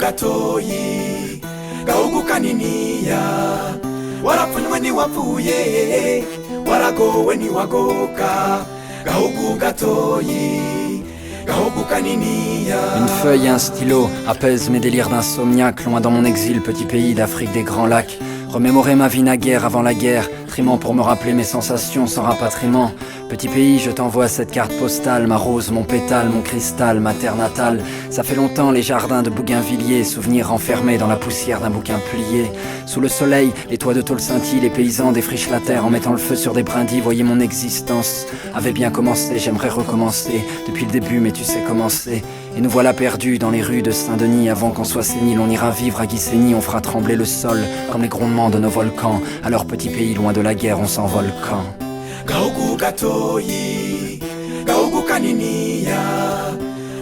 gatoyi gahugu kaniniya warapfunywe ntiwapfuye waragowe ntiwagoka gahugu gatoyi gahugu kaniniya. Une feuille et un stylo apaisent mes délires d'insomniaque. Loin dans mon exil, petit pays d'Afrique des grands lacs. Remémorer ma vie naguère avant la guerre, trimant pour me rappeler mes sensations sans rapatriement. Petit pays, je t'envoie cette carte postale, ma rose, mon pétale, mon cristal, ma terre natale. Ça fait longtemps les jardins de Bougainvilliers, souvenirs enfermés dans la poussière d'un bouquin plié. Sous le soleil, les toits de tôle scintillent, les paysans défrichent la terre en mettant le feu sur des brindilles. Voyez mon existence avait bien commencé, j'aimerais recommencer depuis le début, mais tu sais comment c'est. Et nous voilà perdus dans les rues de Saint-Denis. Avant qu'on soit sénile, on ira vivre à Guissény. On fera trembler le sol comme les grondements de nos volcans. Alors petit pays, loin de la guerre, on s'envole quand gahugu gatoyi gahugu kaniniya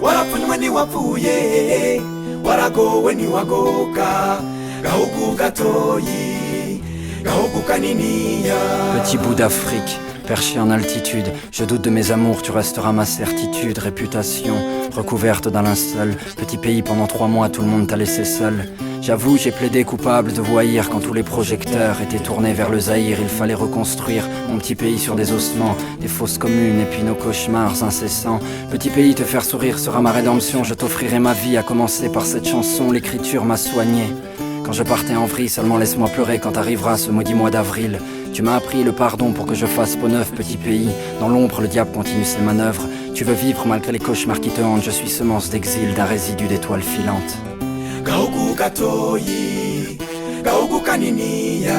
warapfunywe ntiwapfuye waragowe ntiwagoka gahugu gatoyi gahugu kaniniya. Petit bout d'Afrique, perché en altitude, je doute de mes amours, tu resteras ma certitude. Réputation recouverte d'un linceul, petit pays pendant 3 mois, tout le monde t'a laissé seul. J'avoue, j'ai plaidé coupable de voyir quand tous les projecteurs étaient tournés vers le Zaïre. Il fallait reconstruire mon petit pays sur des ossements, des fosses communes et puis nos cauchemars incessants. Petit pays, te faire sourire sera ma rédemption. Je t'offrirai ma vie, à commencer par cette chanson. L'écriture m'a soigné. Quand je partais en vrille, seulement laisse-moi pleurer quand arrivera ce maudit mois d'avril. Tu m'as appris le pardon pour que je fasse peau neuve, petit pays. Dans l'ombre, le diable continue ses manœuvres. Tu veux vivre malgré les cauchemars qui te hantent. Je suis semence d'exil, d'un résidu d'étoiles filantes. Gahugu gatoyi gahugu kaniniya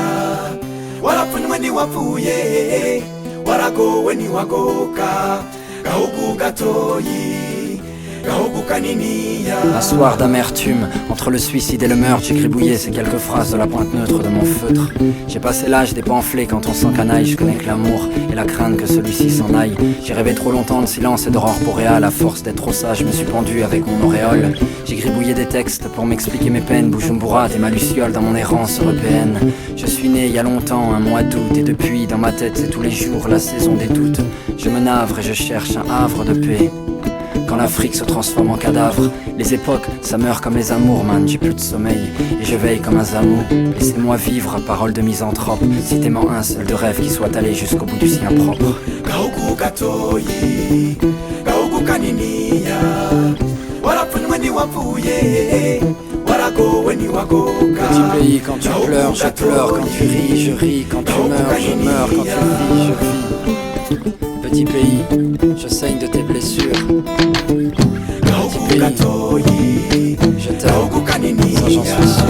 warapfunywe ntiwapfuye waragowe ntiwagoka gahugu gatoyi gahugu kaniniya. Un soir d'amertume, entre le suicide et le meurtre, j'ai gribouillé ces quelques phrases de la pointe neutre de mon feutre. J'ai passé l'âge des pamphlets quand on s'encanaille. Je connais que l'amour et la crainte que celui-ci s'en aille. J'ai rêvé trop longtemps de silence et d'aurore boréale. À force d'être trop sage, je me suis pendu avec mon auréole. J'ai gribouillé des textes pour m'expliquer mes peines. Bujumbura, et ma luciole dans mon errance européenne. Je suis né il y a longtemps, un mois d'août. Et depuis, dans ma tête, c'est tous les jours la saison des doutes. Je me navre et je cherche un havre de paix. Quand l'Afrique se transforme en cadavre, les époques, ça meurt comme les amours, man, j'ai plus de sommeil et je veille comme un zamou. Laissez-moi vivre, parole de misanthrope, citez-moi un seul de rêve qui soit allé jusqu'au bout du sien propre. Gahugu gatoyi gahugu kaniniya warapfunywe ntiwapfuye waragowe ntiwagoka. Petit pays, quand tu pleures, je pleure, quand tu ris, je ris, quand tu meurs, je meurs, quand tu vis, je vis. Petit pays, je saigne de tes blessures. Petit pays, je t'aime, ça j'en suis sûr.